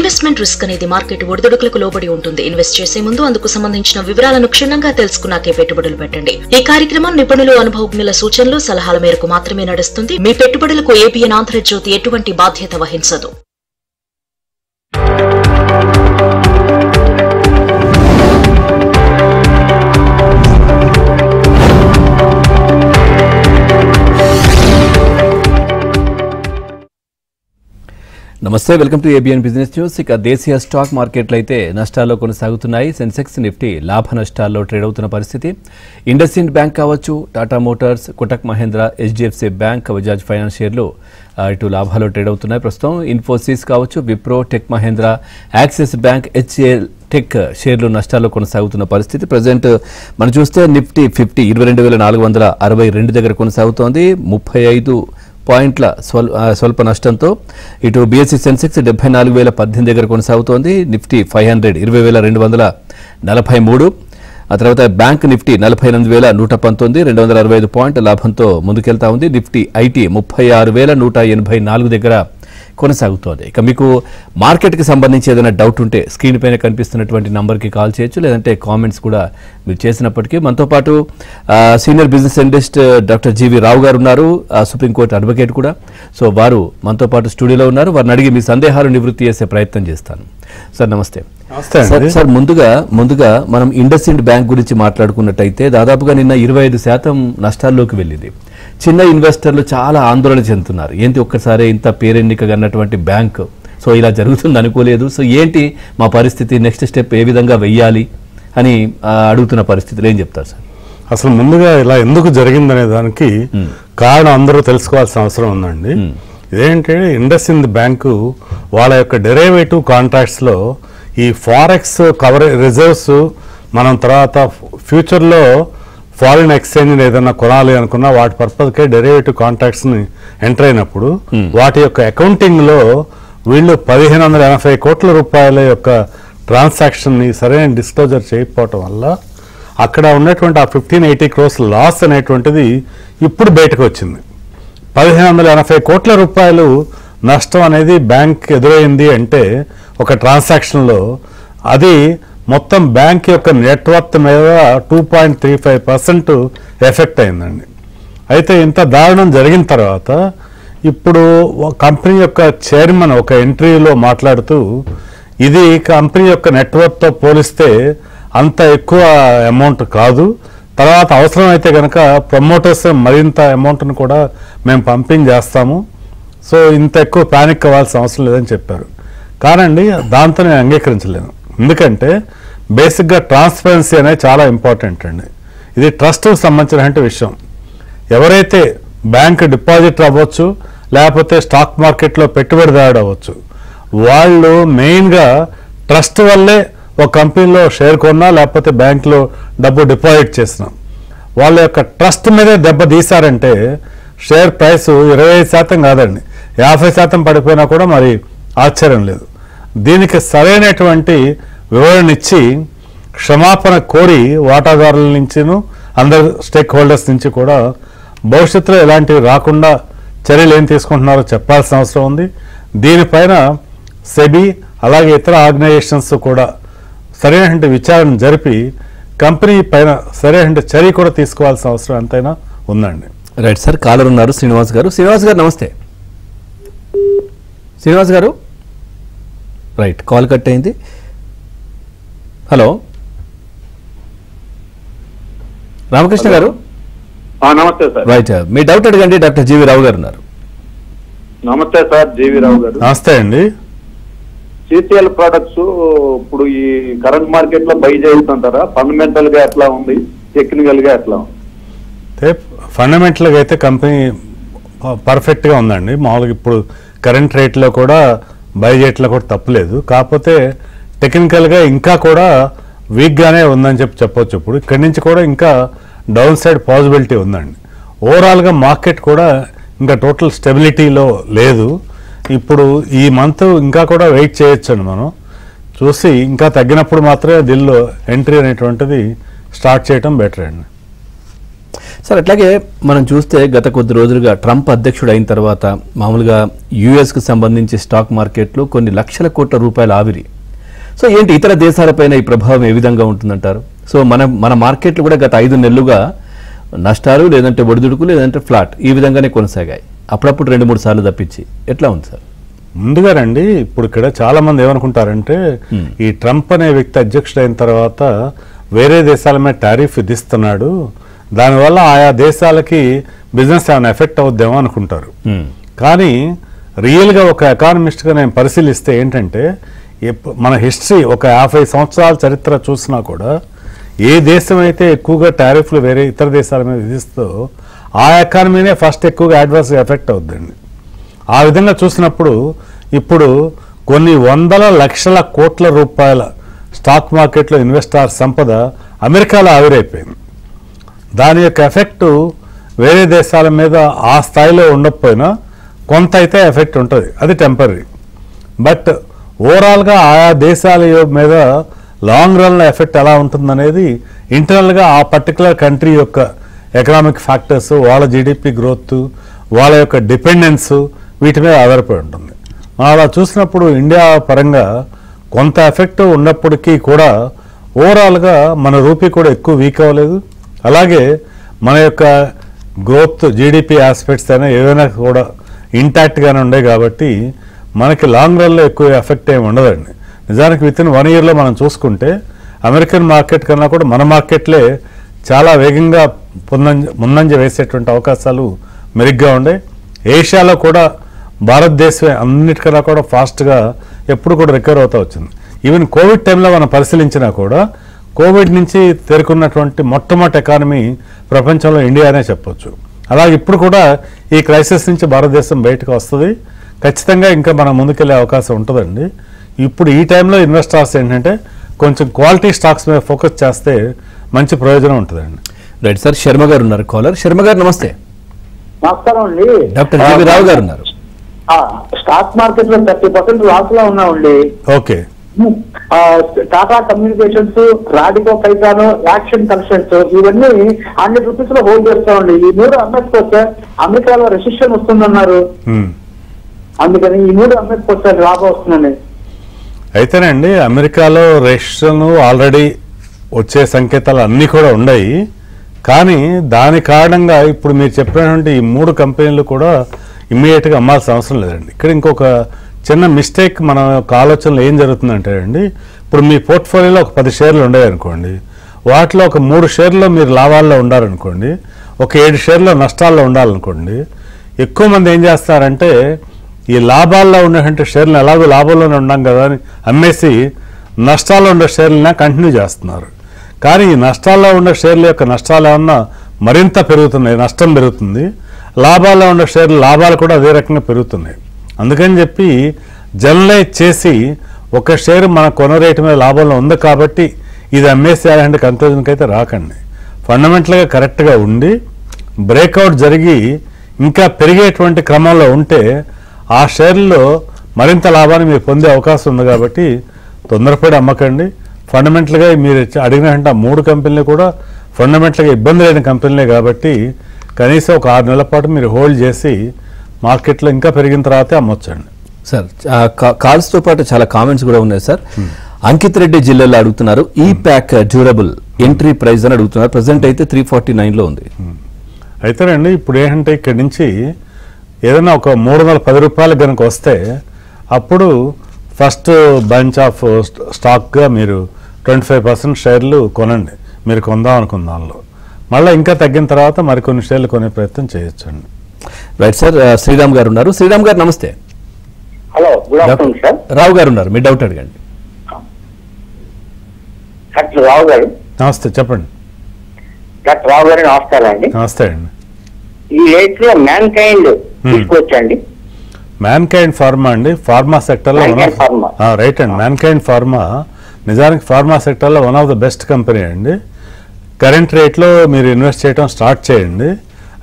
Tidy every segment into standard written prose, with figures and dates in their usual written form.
Investment risk అనేది market ఒడిదుడుకులకు లోబడి ఉంటుంది. ఇన్వెస్ట్ చేసే ముందు అందుకు సంబంధించిన వివరాలను క్షుణ్ణంగా తెలుసుకున్నాకే పెట్టుబడులు పెట్టండి. ఈ కార్యక్రమం నిపుణులు, అనుభవజ్ఞుల సూచనలు, సలహాల మేరకు మాత్రమే నడుస్తుంది. మీ పెట్టుబడులకు ఏబిఎన్ ఆంధ్రజ్యోతి ఎటువంటి బాధ్యత వహించదు. నమస్తే, welcome to ABN business news. ఇక దేశీయ స్టాక్ మార్కెట్లు అయితే నష్టాల్లో కొనసాగుతున్నాయి. సెన్సెక్స్, నిఫ్టీ లాభ నష్టాల్లో ట్రేడ్ అవుతున్న పరిస్థితి. ఇండస్ఇండ్ బ్యాంక్ కావచ్చు, Tata Motors, Kotak Mahindra, HDFC Bank, Bajaj Finance షేర్లు ఇటు లాభాల్లో ట్రేడ్ అవుతున్నాయి. ప్రస్తుతం ఇన్ఫోసిస్ కావచ్చు, Wipro, Tech Mahindra, Axis Bank, HAL Tech షేర్లు నష్టాల్లో కొనసాగుతున్న పరిస్థితి. ప్రజెంట్ మనం చూస్తే నిఫ్టీ 22,462 దగ్గర కొనసాగుతోంది. 35 పాయింట్ల స్వల్ప నష్టంతో. ఇటు బీఎస్సీ సెన్సెక్స్ 74,018 దగ్గర కొనసాగుతోంది. నిఫ్టీ 500 20,243. ఆ తర్వాత బ్యాంక్ నిఫ్టీ 48,119 265 పాయింట్ల లాభంతో ముందుకెళ్తా ఉంది. నిఫ్టీ ఐటీ 36,184 దగ్గర కొనసాగుతోంది. ఇక మీకు మార్కెట్కి సంబంధించి ఏదైనా డౌట్ ఉంటే స్క్రీన్ పైన కనిపిస్తున్నటువంటి నంబర్కి కాల్ చేయొచ్చు, లేదంటే కామెంట్స్ కూడా మీరు చేసినప్పటికీ. మనతో పాటు సీనియర్ బిజినెస్ అనలిస్ట్ డాక్టర్ జీవి రావు గారు ఉన్నారు, సుప్రీంకోర్టు అడ్వకేట్ కూడా. సో వారు మనతో పాటు స్టూడియోలో ఉన్నారు. వారిని అడిగి మీ సందేహాలు నివృత్తి చేసే ప్రయత్నం చేస్తాను. సార్ నమస్తే. సార్ ముందుగా మనం ఇండస్ఇండ్ బ్యాంక్ గురించి మాట్లాడుకున్నట్టయితే దాదాపుగా నిన్న 25% నష్టాల్లోకి వెళ్ళింది. చిన్న ఇన్వెస్టర్లు చాలా ఆందోళన చెందుతున్నారు. ఏంటి ఒక్కసారి ఇంత పేరెన్నికగా అన్నటువంటి బ్యాంక్ సో ఇలా జరుగుతుంది అనుకోలేదు, సో ఏంటి మా పరిస్థితి, నెక్స్ట్ స్టెప్ ఏ విధంగా వెయ్యాలి అని అడుగుతున్న పరిస్థితులు ఏం చెప్తారు సార్? అసలు ముందుగా ఇలా ఎందుకు జరిగిందనే దానికి కారణం అందరూ తెలుసుకోవాల్సిన అవసరం ఉందండి. ఇదేంటంటే ఇండస్ఇండ్ బ్యాంకు వాళ్ళ యొక్క డెరివేటివ్ కాంట్రాక్ట్స్లో ఈ ఫారెక్స్ కవరేజ్ రిజర్వ్స్ మనం తర్వాత ఫ్యూచర్లో ఫారిన్ ఎక్స్చేంజ్ ఏదైనా కొనాలి అనుకున్నా వాటి పర్పస్కే డెరివేటివ్ కాంట్రాక్ట్స్ని ఎంటర్ అయినప్పుడు వాటి యొక్క అకౌంటింగ్లో వీళ్ళు 1,580 కోట్ల రూపాయల యొక్క ట్రాన్సాక్షన్ని సరైన డిస్క్లోజర్ చేయకపోవటం వల్ల అక్కడ ఉన్నటువంటి ఆ 1,580 crores లాస్ అనేటువంటిది ఇప్పుడు బయటకు వచ్చింది. 1,580 కోట్ల రూపాయలు నష్టం అనేది బ్యాంక్ ఎదురైంది అంటే ఒక ట్రాన్సాక్షన్లో అది మొత్తం బ్యాంక్ యొక్క నెట్వర్త్ మీద 2.35% ఎఫెక్ట్ అయిందండి. అయితే ఇంత దారుణం జరిగిన తర్వాత ఇప్పుడు కంపెనీ యొక్క చైర్మన్ ఒక ఇంటర్వ్యూలో మాట్లాడుతూ ఇది కంపెనీ యొక్క నెట్వర్క్తో పోలిస్తే అంత ఎక్కువ అమౌంట్ కాదు, తర్వాత అవసరమైతే కనుక ప్రమోటర్స్ మరింత అమౌంట్ను కూడా మేము పంపింగ్ చేస్తాము, సో ఇంత ఎక్కువ ప్యానిక్ అవ్వాల్సిన అవసరం లేదని చెప్పారు. కానండి దాంతో నేను అంగీకరించలేను. ఎందుకంటే బేసిక్గా ట్రాన్స్పరెన్సీ అనేది చాలా ఇంపార్టెంట్ అండి. ఇది ట్రస్ట్కి సంబంధించిన విషయం. ఎవరైతే బ్యాంక్ డిపాజిటర్ అవ్వచ్చు, లేకపోతే స్టాక్ మార్కెట్లో పెట్టుబడిదారుడు అవ్వచ్చు, వాళ్ళు మెయిన్గా ట్రస్ట్ వల్లే ఒక కంపెనీలో షేర్ కొన్నా లేకపోతే బ్యాంకులో డబ్బు డిపాజిట్ చేసినాం, వాళ్ళ యొక్క ట్రస్ట్ మీదే దెబ్బ తీశారంటే షేర్ ప్రైస్ 25% కాదండి 50% పడిపోయినా కూడా మరి ఆశ్చర్యం లేదు. దీనికి సరైనటువంటి వివరణ ఇచ్చి క్షమాపణ కోరి వాటాదారుల నుంచిను అందరు స్టేక్ హోల్డర్స్ నుంచి కూడా భవిష్యత్తులో ఇలాంటివి రాకుండా చర్యలు ఏం తీసుకుంటున్నారో చెప్పాల్సిన అవసరం ఉంది. దీనిపైన సెబీ అలాగే ఇతర ఆర్గనైజేషన్స్ కూడా సరైన విచారణ జరిపి కంపెనీ పైన సరైన చర్య కూడా తీసుకోవాల్సిన అవసరం ఎంతైనా ఉందండి. రైట్ సార్, కాలర్ ఉన్నారు శ్రీనివాస్ గారు. శ్రీనివాస్ గారు నమస్తే. శ్రీనివాస్ గారు రైట్, కాల్ కట్ అయింది. హలో రామకృష్ణ గారు. నమస్తే సార్. రైట్, మీ డౌట్ అడగండి, డాక్టర్ జీవి రావు గారు ఉన్నారు. నమస్తే సార్, జీవి రావు గారు. నమస్తే అండి. సిసిఎల్ ప్రొడక్ట్స్ ఇప్పుడు ఈ కరెంట్ మార్కెట్ లో బై చేస్తుంటారా? ఫండమెంటల్ గా ఎట్లా ఉంది, టెక్నికల్ గా ఎట్లా ఉంది? ఫండమెంటల్ గా అయితే కంపెనీ పర్ఫెక్ట్ గా ఉందండి. మామూలుగా ఇప్పుడు కరెంట్ రేట్ లో కూడా బై చేయట్లో కూడా తప్పులేదు. కాకపోతే టెక్నికల్ గా ఇంకా కూడా వీక్ గానే ఉందని చెప్పొచ్చు. ఇప్పుడు ఇక్కడి నుంచి కూడా ఇంకా డౌన్ సైడ్ పాసిబిలిటీ ఉందండి. ఓవరాల్ గా మార్కెట్ కూడా ఇంకా టోటల్ స్టెబిలిటీలో లేదు. ఇప్పుడు ఈ మంత్ ఇంకా కూడా వెయిట్ చేయొచ్చండి, మనం చూసి ఇంకా తగ్గినప్పుడు మాత్రమే దీనిలో ఎంట్రీ అనేటువంటిది స్టార్ట్ చేయడం బెటర్ అండి. సార్ అట్లాగే మనం చూస్తే గత కొద్ది రోజులుగా ట్రంప్ అధ్యక్షుడు అయిన తర్వాత మామూలుగా యుఎస్కు సంబంధించి స్టాక్ మార్కెట్లో కొన్ని లక్షల కోట్ల రూపాయల ఆవిరి. సో ఏంటి ఇతర దేశాలపైన ఈ ప్రభావం ఏ విధంగా ఉంటుందంటారు? సో మన మార్కెట్లు కూడా గత 5 నెలలుగా నష్టాలు, లేదంటే ఒడిదుడుకు, లేదంటే ఫ్లాట్ ఈ విధంగానే కొనసాగాయి. అప్పుడప్పుడు 2-3 సార్లు తప్పించి. ఎట్లా ఉంది సార్? ముందుగా రండి, ఇప్పుడు ఇక్కడ చాలా మంది ఏమనుకుంటారంటే ఈ ట్రంప్ అనే వ్యక్తి అధ్యక్షుడు అయిన తర్వాత వేరే దేశాల మీద టారిఫ్ విధిస్తున్నాడు, దానివల్ల ఆయా దేశాలకి బిజినెస్ ఏమైనా ఎఫెక్ట్ అవుద్దేమో అనుకుంటారు. కానీ రియల్గా ఒక ఎకానమిస్ట్గా నేను పరిశీలిస్తే ఏంటంటే మన హిస్టరీ ఒక 50 సంవత్సరాల చరిత్ర చూసినా కూడా ఏ దేశం అయితే ఎక్కువగా టారిఫ్లు వేరే ఇతర దేశాల మీద విధిస్తో ఆ ఎకానమీనే ఫస్ట్ ఎక్కువగా అడ్వర్స్గా ఎఫెక్ట్ అవుద్దండి. ఆ విధంగా చూసినప్పుడు ఇప్పుడు కొన్ని వందల లక్షల కోట్ల రూపాయల స్టాక్ మార్కెట్లో ఇన్వెస్టర్ సంపద అమెరికాలో ఆవిరైపోయింది. దాని యొక్క ఎఫెక్టు వేరే దేశాల మీద ఆ స్థాయిలో ఉండకపోయినా కొంత అయితే ఎఫెక్ట్ ఉంటుంది, అది టెంపరీ. బట్ ఓవరాల్గా ఆయా దేశాల మీద లాంగ్ రన్లో ఎఫెక్ట్ ఎలా ఉంటుందనేది ఇంటర్నల్గా ఆ పర్టికులర్ కంట్రీ యొక్క ఎకనామిక్ ఫ్యాక్టర్స్, వాళ్ళ జీడిపి గ్రోత్, వాళ్ళ యొక్క డిపెండెన్స్ వీటి మీద ఆధారపడి ఉంటుంది. మనం అలా చూసినప్పుడు ఇండియా పరంగా కొంత ఎఫెక్ట్ ఉన్నప్పటికీ కూడా ఓవరాల్గా మన రూపీ కూడా ఎక్కువ వీక్ అవ్వలేదు. అలాగే మన యొక్క గ్రోత్ జీడిపి ఆస్పెక్ట్స్ అయినా ఏదైనా కూడా ఇంటాక్ట్గానే ఉండే కాబట్టి మనకి లాంగ్ రన్లో ఎక్కువ ఎఫెక్ట్ ఏమి ఉండదండి. నిజానికి వితిన్ 1 ఇయర్లో మనం చూసుకుంటే అమెరికన్ మార్కెట్ కన్నా కూడా మన మార్కెట్లే చాలా వేగంగా ముందంజ వేసేటువంటి అవకాశాలు మెరుగ్గా ఉండే. ఏషియాలో కూడా భారతదేశం అన్నిటికన్నా కూడా ఫాస్ట్గా ఎప్పుడు కూడా రికవర్ అవుతూ వచ్చింది. ఈవెన్ కోవిడ్ టైంలో మనం పరిశీలించినా కూడా కోవిడ్ నుంచి తేరుకున్నటువంటి మొట్టమొదటి ఎకానమీ ప్రపంచంలో ఇండియానే చెప్పొచ్చు. అలాగే ఇప్పుడు కూడా ఈ క్రైసిస్ నుంచి భారతదేశం బయటకు వస్తుంది. ఖచ్చితంగా ఇంకా మనం ముందుకెళ్లే అవకాశం ఉంటుందండి. ఇప్పుడు ఈ టైంలో ఇన్వెస్టర్స్ ఏంటంటే కొంచెం క్వాలిటీ స్టాక్స్ మీద ఫోకస్ చేస్తే మంచి ప్రయోజనం ఉంటుందండి. రైట్ సార్, శర్మ గారు ఉన్నారు కాలర్. శర్మ గారు నమస్తే. నమస్కారం అండి. డాక్టర్ జేవి రావు గారు ఉన్నారు. స్టాక్ మార్కెట్ లో 30% లాస్ లో ఉన్నామండి. Okay. Tata communications, Radico Khaitan, action constructs ఇవన్నీ 100 రూపీస్ లో హోల్డ్ చేస్తామండి. ఈ 3 అమ్మేసుకోవచ్చా? అమెరికాలో రెసిషన్ వస్తుందన్నారు, అందుకని ఈ 3 అమ్మేసుకోవచ్చా? లాభం వస్తుందండి. అయితేనండి అమెరికాలో రెసిషన్ ఆల్రెడీ వచ్చే సంకేతాలు అన్నీ కూడా ఉన్నాయి. కానీ దాని కారణంగా ఇప్పుడు మీరు చెప్పినటువంటి ఈ 3 కంపెనీలు కూడా ఇమ్మీడియట్గా అమ్మాల్సిన అవసరం లేదండి. ఇక్కడ ఇంకొక చిన్న మిస్టేక్ మన యొక్క ఆలోచనలో ఏం జరుగుతుందంటే అండి, ఇప్పుడు మీ పోర్ట్ఫోలియోలో ఒక 10 షేర్లు ఉండేవనుకోండి, వాటిలో ఒక 3 షేర్లో మీరు లాభాల్లో ఉండాలనుకోండి, ఒక 7 షేర్లో నష్టాల్లో ఉండాలనుకోండి. ఎక్కువ మంది ఏం చేస్తారంటే ఈ లాభాల్లో ఉన్నటువంటి షేర్లను ఎలాగో లాభంలోనే ఉన్నాం కదా అని అమ్మేసి నష్టాల్లో ఉండే షేర్లనే కంటిన్యూ చేస్తున్నారు. కానీ ఈ నష్టాల్లో ఉన్న షేర్ల యొక్క నష్టాలు ఏమన్నా మరింత పెరుగుతున్నాయి, నష్టం పెరుగుతుంది. లాభాల్లో ఉన్న షేర్ల లాభాలు కూడా అదే రకంగా పెరుగుతున్నాయి. అందుకని చెప్పి జనరలైజ్ చేసి ఒక షేర్ మన కొన రేటు మీద లాభంలో ఉంది కాబట్టి ఇది అమ్మేసేయాలంటే కంక్లూజన్కి అయితే రాకండి. ఫండమెంటల్గా కరెక్ట్గా ఉండి బ్రేక్అవుట్ జరిగి ఇంకా పెరిగేటువంటి క్రమంలో ఉంటే ఆ షేర్లో మరింత లాభాన్ని మీరు పొందే అవకాశం ఉంది. కాబట్టి తొందరపడి అమ్మకండి. ఫండమెంటల్గా మీరు అడిగినట్టు 3 కంపెనీలు కూడా ఫండమెంటల్గా ఇబ్బంది లేని కంపెనీలే కాబట్టి కనీసం ఒక 6 నెలల పాటు మీరు హోల్డ్ చేసి మార్కెట్లో ఇంకా పెరిగిన తర్వాతే అమ్మొచ్చండి. సార్ కాల్స్తో పాటు చాలా కామెంట్స్ కూడా ఉన్నాయి సార్. అంకిత్ రెడ్డి జిల్లాలో అడుగుతున్నారు, ఈ ప్యాక్ డ్యూరబుల్ ఎంట్రీ ప్రైస్ అని అడుగుతున్నారు. ప్రజెంట్ అయితే 349లో ఉంది. అయితేనండి ఇప్పుడు ఏంటంటే ఇక్కడి నుంచి ఏదైనా ఒక 310 రూపాయలు కనుక వస్తే అప్పుడు ఫస్ట్ బంచ్ ఆఫ్ స్టాక్గా మీరు 25% షేర్లు కొనండి. మీరు కొందాం అనుకున్న దానిలో మళ్ళీ ఇంకా తగ్గిన తర్వాత మరికొన్ని షేర్లు కొనే ప్రయత్నం చేయొచ్చండి. రైట్ సార్, శ్రీరామ్ గారు ఉన్నారు. శ్రీరామ్ గారు నమస్తే. Hello, good afternoon sir. Rao గారు ఉన్నారు, మీ డౌట్ అడగండి. డాక్టర్ రావు గారు నమస్తే, చెప్పండి. డాక్టర్ రావు గారు నమస్కారం అండి. నమస్తే అండి. ఈ రేట్ లో మ్యాన్ కైండ్ తీసుకోవచ్చండి? మ్యాన్ కైండ్ ఫార్మా అండి, ఫార్మా సెక్టర్లో రైట్ అండి. మ్యాన్ కైండ్ ఫార్మా నిజానికి ఫార్మా సెక్టర్లో one of the best company అండి. కరెంట్ రేట్లో మీరు ఇన్వెస్ట్ చేయడం స్టార్ట్ చేయండి.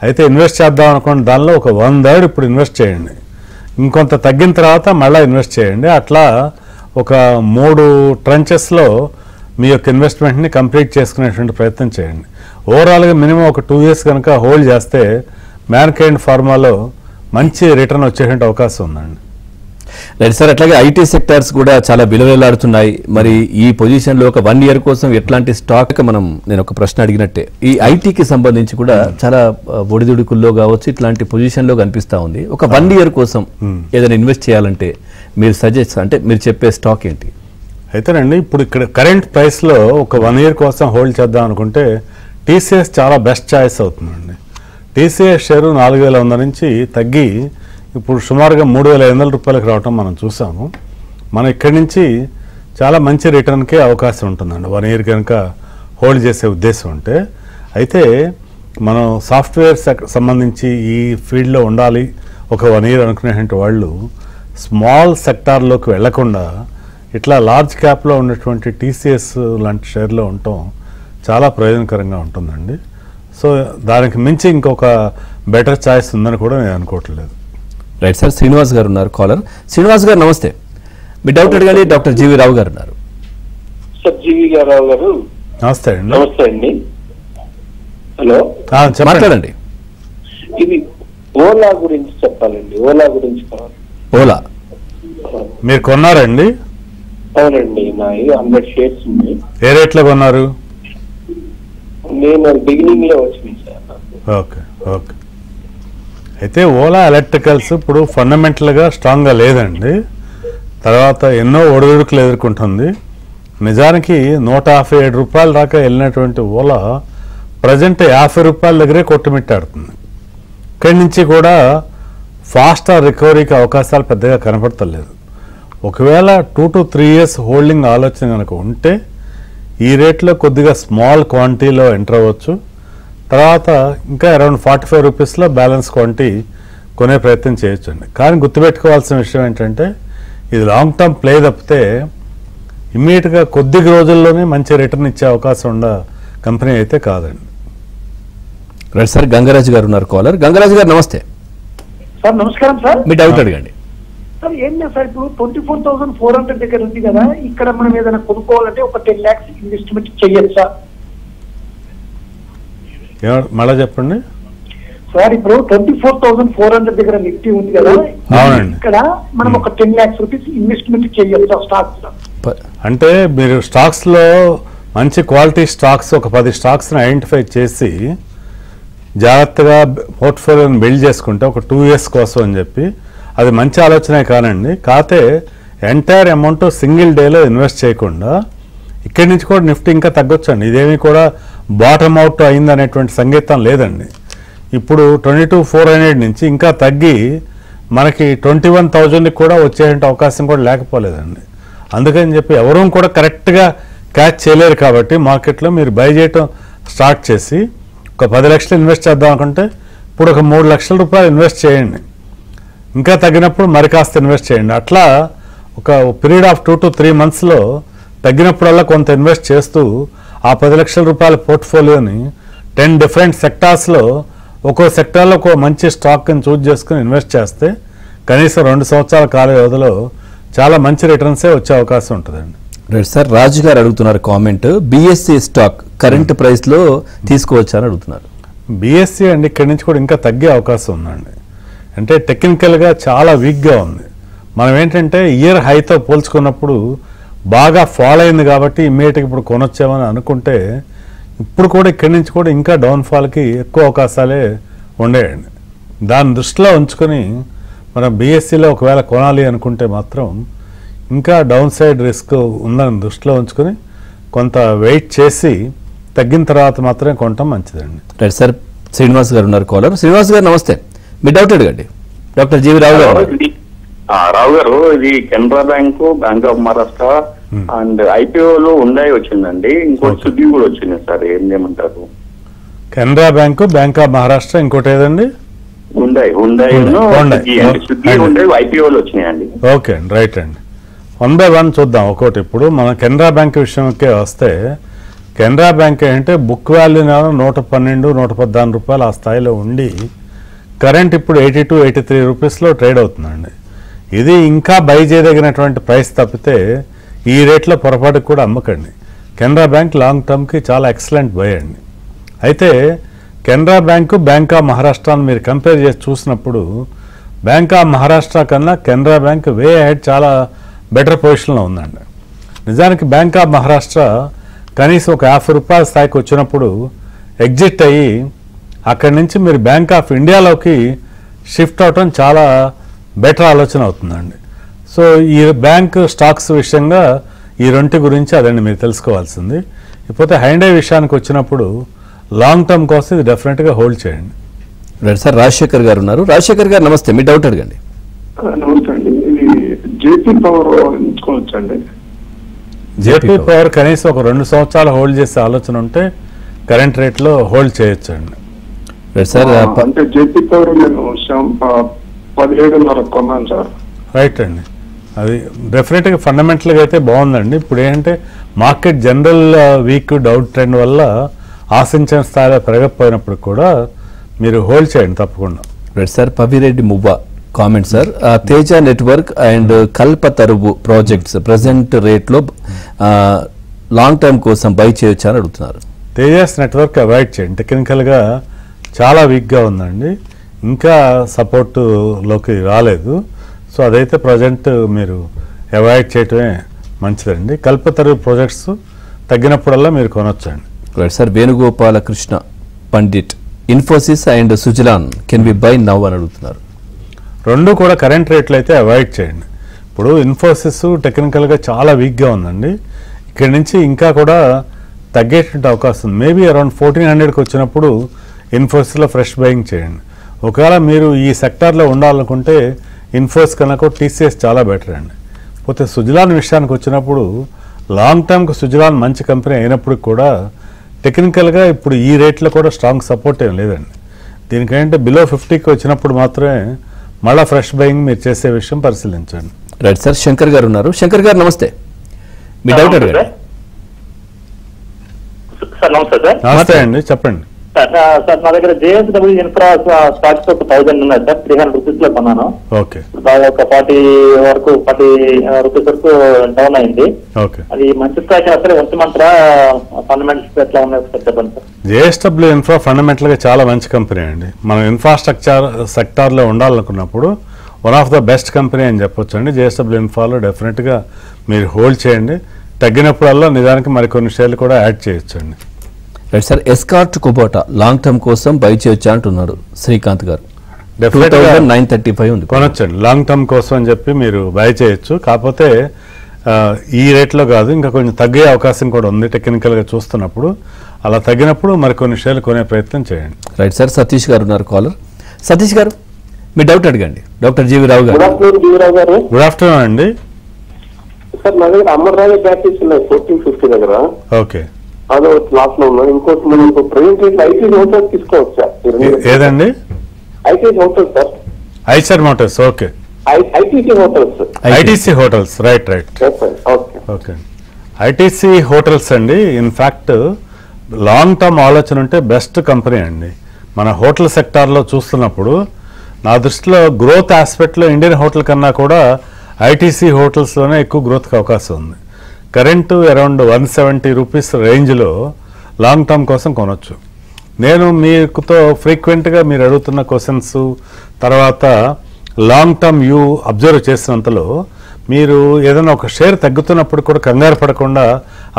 అయితే ఇన్వెస్ట్ చేద్దాం అనుకోండి, దానిలో ఒక 1/3 ఇప్పుడు ఇన్వెస్ట్ చేయండి. ఇంకొంత తగ్గిన తర్వాత మళ్ళీ ఇన్వెస్ట్ చేయండి. అట్లా ఒక 3 ట్రంచెస్లో మీ యొక్క ఇన్వెస్ట్మెంట్ని కంప్లీట్ చేసుకునేటువంటి ప్రయత్నం చేయండి. ఓవరాల్గా మినిమం ఒక 2 years కనుక హోల్డ్ చేస్తే మ్యాన్కైండ్ ఫార్మాలో మంచి రిటర్న్ వచ్చేటువంటి అవకాశం ఉందండి. రైట్ సార్, అట్లాగే ఐటీ సెక్టార్స్ కూడా చాలా విలువలాడుతున్నాయి. మరి ఈ పొజిషన్ లో ఒక 1 year కోసం ఎట్లాంటి స్టాక్ నేను ఒక ప్రశ్న అడిగినట్టే ఈ ఐటీకి సంబంధించి కూడా చాలా ఒడిదుడుకుల్లో కావచ్చు ఇట్లాంటి పొజిషన్ లో కనిపిస్తా ఉంది. ఒక 1 year కోసం ఏదైనా ఇన్వెస్ట్ చేయాలంటే మీరు చెప్పే స్టాక్ ఏంటి? అయితేనండి ఇప్పుడు ఇక్కడ కరెంట్ ప్రైస్ లో ఒక 1 year కోసం హోల్డ్ చేద్దాం అనుకుంటే టీసీఎస్ చాలా బెస్ట్ చాయిస్ అవుతుందండి. టీసీఎస్ షేరు 4,100 నుంచి తగ్గి ఇప్పుడు సుమారుగా 3,500 రూపాయలకు రావటం మనం చూసాము. మనం ఇక్కడి నుంచి చాలా మంచి రిటర్న్కే అవకాశం ఉంటుందండి 1 year కనుక హోల్డ్ చేసే ఉద్దేశం ఉంటే. అయితే మనం సాఫ్ట్వేర్ సంబంధించి ఈ ఫీల్డ్లో ఉండాలి ఒక 1 year అనుకునేటువంటి వాళ్ళు స్మాల్ సెక్టార్లోకి వెళ్లకుండా ఇట్లా లార్జ్ క్యాప్లో ఉన్నటువంటి టీసీఎస్ లాంటి షేర్లో ఉండటం చాలా ప్రయోజనకరంగా ఉంటుందండి. సో దానికి మించి ఇంకొక బెటర్ చాయిస్ ఉందని కూడా నేను అనుకోవట్లేదు. రైట్ సార్, శ్రీనివాస్ గారు ఉన్నారు కాలర్. శ్రీనివాస్ గారు నమస్తే, మీ డౌట్ అడగాలి. డాక్టర్ జీవి రావు గారు ఉన్నారు. సార్ జీవి రావు గారు నమస్తే అండి. నమస్తే అండి. హలో మాట్లాడండి. ఇది ఓలా గురించి చెప్పాలండి. ఓలా గురించి కావాలి. ఓలా మీరు కొన్నారండి? అవునండి, నా 100 shares ఉన్నాయి. ఏ రేట్లో కొన్నారు? నేను బిగినింగ్ లో వచ్చింది సార్. Okay okay. అయితే ఓలా ఎలక్ట్రికల్స్ ఇప్పుడు ఫండమెంటల్గా స్ట్రాంగ్గా లేదండి. తర్వాత ఎన్నో ఒడిదుడుకులు ఎదుర్కొంటుంది. నిజానికి 157 రూపాయల దాకా వెళ్ళినటువంటి ఓలా ప్రజెంట్ 50 రూపాయల దగ్గరే కొట్టుమిట్టాడుతుంది. ఇక్కడి నుంచి కూడా ఫాస్ట్ రికవరీకి అవకాశాలు పెద్దగా కనపడతలేదు. ఒకవేళ 2 to 3 years హోల్డింగ్ ఆలోచన కనుక ఉంటే ఈ రేట్లో కొద్దిగా స్మాల్ క్వాంటిటీలో ఎంటర్ అవ్వచ్చు. తర్వాత ఇంకా అరౌండ్ 45 రూపీస్లో బ్యాలెన్స్ క్వాంటిటీ కొనే ప్రయత్నం చేయొచ్చండి. కానీ గుర్తుపెట్టుకోవాల్సిన విషయం ఏంటంటే ఇది లాంగ్ టర్మ్ ప్లే తప్పితే ఇమ్మీడియట్గా కొద్ది రోజుల్లోనే మంచి రిటర్న్ ఇచ్చే అవకాశం ఉన్న కంపెనీ అయితే కాదండి. రైట్ సార్, గంగరాజు గారు ఉన్నారు కాలర్. గంగరాజు గారు నమస్తే. సార్ నమస్కారం సార్. మీ డౌట్ అడగండి. సార్ ఏం లేదు సార్, ఇప్పుడు 24,400 దగ్గర ఉంది కదా, ఇక్కడ మనం ఏదైనా కొనుక్కోవాలంటే ఒక 10 lakhs ఇన్వెస్ట్మెంట్ చేయొచ్చా? మళ్ళా చెప్పండి సార్. ఇప్పుడు 24,400 దగ్గర నిఫ్టీ ఉంది కదా, ఇక్కడ మనం ఒక 10 lakhs రూపీస్ ఇన్వెస్ట్మెంట్ చేయొచ్చా స్టాక్స్? అంటే మీరు స్టాక్స్లో మంచి క్వాలిటీ స్టాక్స్ ఒక 10 స్టాక్స్ని ఐడెంటిఫై చేసి జాగ్రత్తగా పోర్ట్ఫోలియోని బిల్డ్ చేసుకుంటే ఒక 2 years కోసం అని చెప్పి అది మంచి ఆలోచనే కానండి. కాకపోతే ఎంటైర్ అమౌంట్ సింగిల్ డేలో ఇన్వెస్ట్ చేయకుండా ఇక్కడి నుంచి కూడా నిఫ్టీ ఇంకా తగ్గొచ్చండి. ఇదేమీ కూడా బాటమ్ అవుట్ అయింది అనేటువంటి సంకేతం లేదండి. ఇప్పుడు 22,400 నుంచి ఇంకా తగ్గి మనకి 21,000కి కూడా వచ్చే అవకాశం కూడా లేకపోలేదండి. అందుకని చెప్పి ఎవరూ కూడా కరెక్ట్గా క్యాచ్ చేయలేరు. కాబట్టి మార్కెట్లో మీరు బై చేయటం స్టార్ట్ చేసి ఒక 10 లక్షలు ఇన్వెస్ట్ చేద్దాం అనుకుంటే ఇప్పుడు ఒక 3 లక్షల రూపాయలు ఇన్వెస్ట్ చేయండి. ఇంకా తగ్గినప్పుడు మరి కాస్త ఇన్వెస్ట్ చేయండి. అట్లా ఒక పీరియడ్ ఆఫ్ 2 to 3 monthsలో తగ్గినప్పుడల్లా కొంత ఇన్వెస్ట్ చేస్తూ ఆ 10 లక్షల రూపాయల పోర్ట్ఫోలియోని 10 different సెక్టార్స్లో ఒక్కో సెక్టార్లో ఒక మంచి స్టాక్ని చూజ్ చేసుకుని ఇన్వెస్ట్ చేస్తే కనీసం 2 సంవత్సరాల కాల వ్యవధిలో చాలా మంచి రిటర్న్సే వచ్చే అవకాశం ఉంటుందండి. రైట్ సార్, రాజు గారు అడుగుతున్నారు కామెంట్, బిఎస్సి స్టాక్ కరెంట్ ప్రైస్లో తీసుకోవచ్చా అని అడుగుతున్నారు. బిఎస్సి అండి ఇక్కడి నుంచి కూడా ఇంకా తగ్గే అవకాశం ఉందండి. అంటే టెక్నికల్గా చాలా వీక్గా ఉంది. మనం ఏంటంటే ఇయర్ హైతో పోల్చుకున్నప్పుడు బాగా ఫాల్ అయింది కాబట్టి ఇమ్మీడియట్గా ఇప్పుడు కొనొచ్చామని అనుకుంటే ఇప్పుడు కూడా ఇక్కడి నుంచి కూడా ఇంకా డౌన్ఫాల్కి ఎక్కువ అవకాశాలే ఉండేయండి. దాన్ని దృష్టిలో ఉంచుకొని మనం బిఎస్సిలో ఒకవేళ కొనాలి అనుకుంటే మాత్రం ఇంకా డౌన్ సైడ్ రిస్క్ ఉందని దృష్టిలో ఉంచుకొని కొంత వెయిట్ చేసి తగ్గిన తర్వాత మాత్రమే కొనటం మంచిదండి. రైట్ సార్, శ్రీనివాస్ గారు ఉన్నారు కాలర్. శ్రీనివాస్ గారు నమస్తే, మీ డౌట్ అడగండి. డాక్టర్ జీవి రావు గారు. రావు గారు, ఇది Canara bank, bank of Maharashtra and ఐపీఓలో ఉండాయి వచ్చిందండి, ఇంకోటి సుద్ది కూడా వచ్చింది సార్, ఏం చేయమంటారు? Canara bank, bank of Maharashtra, ఇంకోటి ఏదండి? ఐపీఓలో వచ్చినాయండి. ఓకే అండి, రైట్ అండి. 1 by 1 చూద్దాం ఒక్కోటి. ఇప్పుడు మన కెనరా బ్యాంక్ విషయంకే వస్తే కెనరా బ్యాంక్ ఏంటంటే బుక్ వాల్యూ 112, 114 రూపాయలు ఆ స్థాయిలో ఉండి కరెంట్ ఇప్పుడు 82, 83 రూపీస్లో ట్రేడ్ అవుతుందండి. ఇది ఇంకా బై చేయదగినటువంటి ప్రైస్ తప్పితే ఈ రేట్లో పొరపాటుకు కూడా అమ్మకండి. కెనరా బ్యాంక్ లాంగ్ టర్మ్కి చాలా ఎక్సలెంట్ బై అండి. అయితే కెనరా బ్యాంకు, బ్యాంక్ ఆఫ్ మహారాష్ట్రను మీరు కంపేర్ చేసి చూసినప్పుడు బ్యాంక్ ఆఫ్ మహారాష్ట్ర కన్నా కెనరా బ్యాంక్ వే హెడ్ చాలా బెటర్ పొజిషన్లో ఉందండి. నిజానికి బ్యాంక్ ఆఫ్ మహారాష్ట్ర కనీసం ఒక 50 రూపాయల స్థాయికి వచ్చినప్పుడు ఎగ్జిట్ అయ్యి అక్కడి నుంచి మీరు బ్యాంక్ ఆఫ్ ఇండియాలోకి షిఫ్ట్ అవటం చాలా బెటర్ ఆలోచన అవుతుందండి. సో ఈ బ్యాంక్ స్టాక్స్ విషయంగా ఈ రెంటి గురించి అదండి మీరు తెలుసుకోవాల్సింది. ఇకపోతే హైండై విషయానికి వచ్చినప్పుడు లాంగ్ టర్మ్ కోసం ఇది డెఫినెట్గా హోల్డ్ చేయండి. రైట్ సార్, రాజశేఖర్ గారు ఉన్నారు. రాజశేఖర్ గారు నమస్తే, మీ డౌట్ అడగండి. నమస్తే అండి. ఇది జేపీ పవర్ ఎంచుకోవచ్చండి? జేపీ పవర్ కనీసం ఒక 2 సంవత్సరాలు హోల్డ్ చేసే ఆలోచన ఉంటే కరెంట్ రేట్లో హోల్డ్ చేయొచ్చు అండి. రైట్ సార్, అంటే జేపీ పవర్ నేను 17.5 కొన్నాను సార్. రైట్ అండి, అది డెఫినెట్గా ఫండమెంటల్గా అయితే బాగుందండి. ఇప్పుడు ఏంటంటే market general weak doubt trend వల్ల ఆశించిన స్థాయిలో పెరగకపోయినప్పుడు కూడా మీరు హోల్డ్ చేయండి తప్పకుండా. Right sir, Pavireddy Muvva comment sir, Teja network and Kalpataru projects present రేట్లో లాంగ్ టర్మ్ కోసం బై చేయొచ్చా అని అడుగుతున్నారు. తేజస్ నెట్వర్క్ అవాయిడ్ చేయండి, టెక్నికల్గా చాలా వీక్గా ఉందండి, ఇంకా సపోర్టులోకి రాలేదు. సో అదైతే ప్రజెంట్ మీరు అవాయిడ్ చేయటమే మంచిదండి. కల్పతరువు ప్రాజెక్ట్స్ తగ్గినప్పుడల్లా మీరు కొనొచ్చండి. Right sir, Venugopala Krishna Pandit Infosys and Suzlon can be buy now అని అడుగుతున్నారు. రెండు కూడా కరెంట్ రేట్లు అయితే అవాయిడ్ చేయండి. ఇప్పుడు ఇన్ఫోసిస్ టెక్నికల్గా చాలా వీక్గా ఉందండి, ఇక్కడి నుంచి ఇంకా కూడా తగ్గేటువంటి అవకాశం ఉంది. మేబీ అరౌండ్ 1400కి వచ్చినప్పుడు ఇన్ఫోసిస్లో ఫ్రెష్ బయింగ్ చేయండి. ఒకవేళ మీరు ఈ సెక్టార్లో ఉండాలనుకుంటే ఇన్ఫోసిస్ కన్నా కూడా టీసీఎస్ చాలా బెటర్ అండి. పోతే సుజలాన్ విషయానికి వచ్చినప్పుడు లాంగ్ టర్మ్కి సుజలాన్ మంచి కంపెనీ అయినప్పుడు కూడా టెక్నికల్గా ఇప్పుడు ఈ రేట్లో కూడా స్ట్రాంగ్ సపోర్ట్ ఏం లేదండి. దీనికంటే బిలో 50కి వచ్చినప్పుడు మాత్రమే మళ్ళీ ఫ్రెష్ బయింగ్ మీరు చేసే విషయం పరిశీలించండి. రైట్ సార్, శంకర్ గారు ఉన్నారు. శంకర్ గారు నమస్తే, మీ డౌట్ అడగండి. సార్ నమస్తే సార్. నమస్తే అండి, చెప్పండి. సార్ నా దగ్గర జేఎస్డబ్ల్యూ ఇన్ఫ్రా స్టాక్స్ ఒక 1000 ఉన్నాయి సార్. 300 రూపీస్ లో కొన్నాను. ఓకే, బాగా ఒక 40 రూపీస్ వరకు డౌన్ అయింది. ఓకే, అది మంచి స్టాక్ అసలు ఉంచమంటారా? ఫండమెంటల్స్ ఎట్లా ఉన్నాయి సార్ చెప్పండి సార్. జేఎస్డబ్ల్యూ ఇన్ఫ్రా ఫండమెంటల్గా చాలా మంచి కంపెనీ అండి. మనం ఇన్ఫ్రాస్ట్రక్చర్ సెక్టార్లో ఉండాలనుకున్నప్పుడు one of the best company అని చెప్పొచ్చు అండి. జేఎస్డబ్ల్యూ ఇన్ఫ్రాలో డెఫినెట్గా మీరు హోల్డ్ చేయండి, తగ్గినప్పుడల్లా నిజానికి మరికొన్ని షేర్లు కూడా యాడ్ చేయొచ్చండి. Right sir, escort Kubota long term కోసం బై చేయొచ్చా అంటున్నారు శ్రీకాంత్ గారు. డెఫినెట్గా 935 ఉంది, కొనొచ్చండి. లాంగ్ టర్మ్ కోసం అని చెప్పి మీరు బై చేయొచ్చు, కాకపోతే ఈ రేట్లో కాదు, ఇంకా కొంచెం తగ్గే అవకాశం కూడా ఉంది టెక్నికల్గా చూస్తున్నప్పుడు. అలా తగ్గినప్పుడు మరికొన్ని షేర్లు కొనే ప్రయత్నం చేయండి. రైట్ సార్, సతీష్ గారు ఉన్నారు కాలర్. సతీష్ గారు మీ డౌట్ అడగండి. డాక్టర్ జీవి రావు గారు. గుడ్ ఆఫ్టర్నూన్ జీవరావు గారు. గుడ్ ఆఫ్టర్నూన్ అండి. సార్ నా దగ్గర అమర్రాజా బ్యాటరీస్ ఉన్నాయి 1450 దగ్గర. ఓకే, అదో లాస్ లో ఉన్నాయి. ఇంకోటి మనం ప్రెజెంట్ రేట్ ఐటీ హోటల్స్ తీసుకోవచ్చా? ఏదండి? IT hotels sir. Eicher Motors. Okay, ITC hotels. ITC hotels. Right right, okay okay. ITC hotels అండి, ఇన్ఫ్యాక్ట్ లాంగ్ టర్మ్ ఆలోచన ఉంటే బెస్ట్ కంపెనీ అండి. మన హోటల్ సెక్టార్లో చూస్తున్నప్పుడు నా దృష్టిలో గ్రోత్ ఆస్పెక్ట్లో ఇండియన్ హోటల్ కన్నా కూడా ఐటీసీ హోటల్స్లోనే ఎక్కువ గ్రోత్కి అవకాశం ఉంది. కరెంటు అరౌండ్ 170 రూపీస్ రేంజ్లో లాంగ్ టర్మ్ కోసం కొనొచ్చు. నేను మీకుతో ఫ్రీక్వెంట్గా మీరు అడుగుతున్న క్వశ్చన్స్ తర్వాత లాంగ్ టర్మ్ వ్యూ అబ్జర్వ్ చేసినంతలో మీరు ఏదైనా ఒక షేర్ తగ్గుతున్నప్పుడు కూడా కంగారు పడకుండా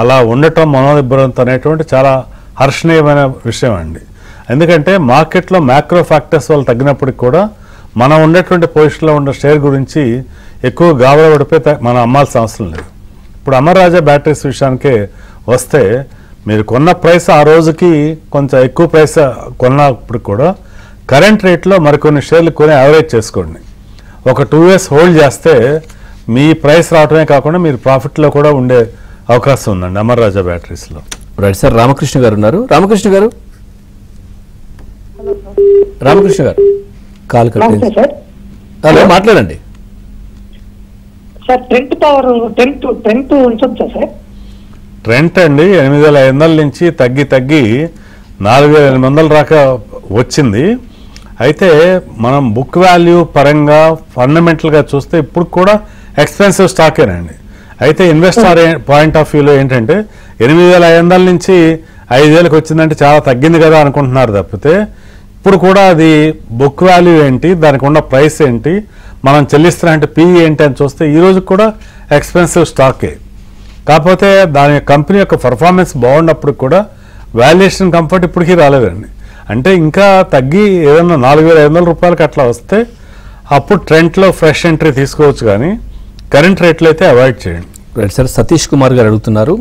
అలా ఉండటం మనోనిబ్బరంతో అనేటువంటి చాలా హర్షణీయమైన విషయం అండి. ఎందుకంటే మార్కెట్లో మ్యాక్రో ఫ్యాక్టర్స్ వల్ల తగ్గినప్పటికి కూడా మనం ఉండేటువంటి పొజిషన్లో ఉన్న షేర్ గురించి ఎక్కువ గాబరా పడిపోయి మనం అమ్మాల్సిన అవసరం లేదు. ఇప్పుడు అమర్రాజా బ్యాటరీస్ విషయానికే వస్తే మీరు కొన్న ప్రైస్ ఆ రోజుకి కొంచెం ఎక్కువ ప్రైస్ కొన్నప్పుడు కూడా కరెంట్ రేట్లో మరికొన్ని షేర్లు కొని యావరేజ్ చేసుకోండి. ఒక 2 years హోల్డ్ చేస్తే మీ ప్రైస్ రావటమే కాకుండా మీరు ప్రాఫిట్లో కూడా ఉండే అవకాశం ఉందండి అమర్రాజా బ్యాటరీస్లో. రైట్ సార్, రామకృష్ణ గారు ఉన్నారు. రామకృష్ణ గారు. రామకృష్ణ గారు కాల్ కట్టేసి హలో మాట్లాడండి సార్. ట్రెంట్ ఉంచొచ్చా సార్? ట్రెంట్ అండి 8500 నుంచి తగ్గి 4800 దాకా వచ్చింది. అయితే మనం బుక్ వాల్యూ పరంగా ఫండమెంటల్గా చూస్తే ఇప్పుడు కూడా ఎక్స్పెన్సివ్ స్టాకేనండి. అయితే ఇన్వెస్టర్ పాయింట్ ఆఫ్ వ్యూలో ఏంటంటే 8500 నుంచి 5,000కి వచ్చిందంటే చాలా తగ్గింది కదా అనుకుంటున్నారు తప్పితే ఇప్పుడు కూడా అది బుక్ వాల్యూ ఏంటి, దానికి ఉన్న ప్రైస్ ఏంటి, మనం చెల్లిస్తున్న పి ఏంటి అని చూస్తే ఈ రోజు కూడా ఎక్స్పెన్సివ్ స్టాకే. కాకపోతే దాని కంపెనీ యొక్క పర్ఫార్మెన్స్ బాగున్నప్పుడు కూడా వాల్యుయేషన్ కంఫర్ట్ ఇప్పటికీ రాలేదండి. అంటే ఇంకా తగ్గి ఏదన్నా 4,500 రూపాయలకి అట్లా వస్తే అప్పుడు ట్రెండ్లో ఫ్రెష్ ఎంట్రీ తీసుకోవచ్చు, కానీ కరెంట్ రేట్లు అయితే అవాయిడ్ చేయండి. Right sir. సతీష్ కుమార్ గారు అడుగుతున్నారు,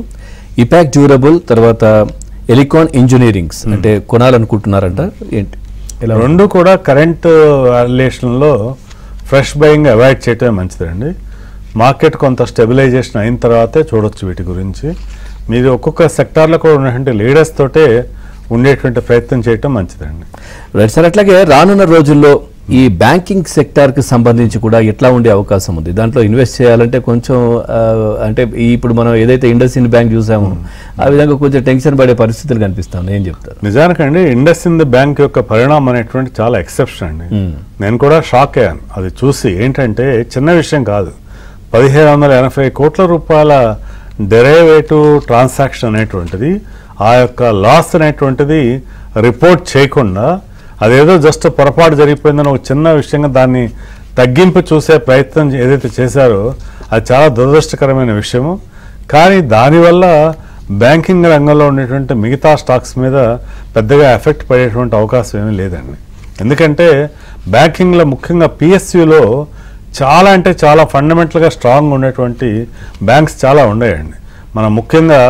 ఇపాక్ డ్యూరబుల్ తర్వాత ఎలికాన్ ఇంజనీరింగ్స్ అంటే కొనాలనుకుంటున్నారంట, ఏంటి? రెండు కూడా కరెంట్ వాల్యుయేషన్లో ఫ్రెష్ బయింగ్ అవాయిడ్ చేయటమే మంచిదండి. మార్కెట్ కొంత స్టెబిలైజేషన్ అయిన తర్వాతే చూడొచ్చు వీటి గురించి. మీరు ఒక్కొక్క సెక్టార్లో కూడా ఉన్నటువంటి లీడర్స్ తోటే ఉండేటువంటి ప్రయత్నం చేయటం మంచిదండి. Right sir. అట్లాగే రానున్న రోజుల్లో ఈ బ్యాంకింగ్ సెక్టార్కి సంబంధించి కూడా ఎట్లా ఉండే అవకాశం ఉంది? దాంట్లో ఇన్వెస్ట్ చేయాలంటే కొంచెం అంటే ఇప్పుడు మనం ఏదైతే ఇండస్ఇండ్ బ్యాంక్ చూసామో ఆ విధంగా కొంచెం టెన్షన్ పడే పరిస్థితులు కనిపిస్తాను. ఏం చెప్తారు? నిజానికండి ఇండస్ఇండ్ బ్యాంక్ యొక్క పరిణామం అనేటువంటి చాలా ఎక్సెప్షన్ అండి. నేను కూడా షాక్ అయ్యాను అది చూసి. ఏంటంటే చిన్న విషయం కాదు, 1,780 కోట్ల రూపాయల డెరైవేటివ్ ట్రాన్సాక్షన్ అనేటువంటిది, ఆ యొక్క లాస్ అనేటువంటిది రిపోర్ట్ చేయకుండా అదేదో జస్ట్ పొరపాటు జరిగిపోయిందని ఒక చిన్న విషయంగా దాన్ని తగ్గింపు చూసే ప్రయత్నం ఏదైతే చేశారో అది చాలా దురదృష్టకరమైన విషయము. కానీ దానివల్ల బ్యాంకింగ్ రంగంలో ఉండేటువంటి మిగతా స్టాక్స్ మీద పెద్దగా ఎఫెక్ట్ పడేటువంటి అవకాశం ఏమీ లేదండి. ఎందుకంటే బ్యాంకింగ్లో ముఖ్యంగా పిఎస్యులో చాలా అంటే చాలా ఫండమెంటల్గా స్ట్రాంగ్ ఉండేటువంటి బ్యాంక్స్ చాలా ఉన్నాయండి. మనం ముఖ్యంగా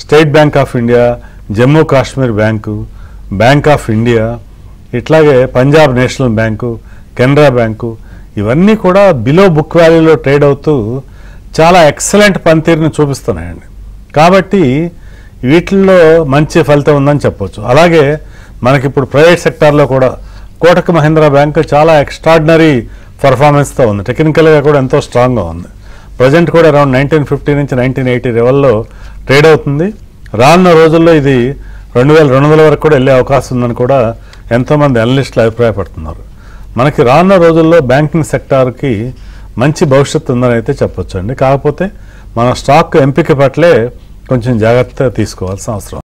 state bank of India, Jammu Kashmir bank, bank of India, ఇట్లాగే Punjab national bank, Canara bank, ఇవన్నీ కూడా బిలో బుక్ వాల్యూలో ట్రేడ్ అవుతూ చాలా ఎక్సలెంట్ పనితీరుని చూపిస్తున్నాయండి. కాబట్టి వీటిల్లో మంచి ఫలితం ఉందని చెప్పొచ్చు. అలాగే మనకిప్పుడు ప్రైవేట్ సెక్టార్లో కూడా కోటక్ మహీంద్రా బ్యాంకు చాలా ఎక్స్ట్రాడినరీ పర్ఫార్మెన్స్తో ఉంది. టెక్నికల్గా కూడా ఎంతో స్ట్రాంగ్గా ఉంది. ప్రజెంట్ కూడా అరౌండ్ 1950 నుంచి 1980 లెవెల్లో ట్రేడ్ అవుతుంది. రానున్న రోజుల్లో ఇది 2,200 వరకు కూడా వెళ్ళే అవకాశం ఉందని కూడా ఎంతోమంది అనలిస్టులు అభిప్రాయపడుతున్నారు. మనకి రానున్న రోజుల్లో బ్యాంకింగ్ సెక్టార్కి మంచి భవిష్యత్తు ఉందని అయితే చెప్పొచ్చు అండి. కాకపోతే మన స్టాక్ ఎంపిక పట్లే కొంచెం జాగ్రత్త తీసుకోవాల్సిన అవసరం.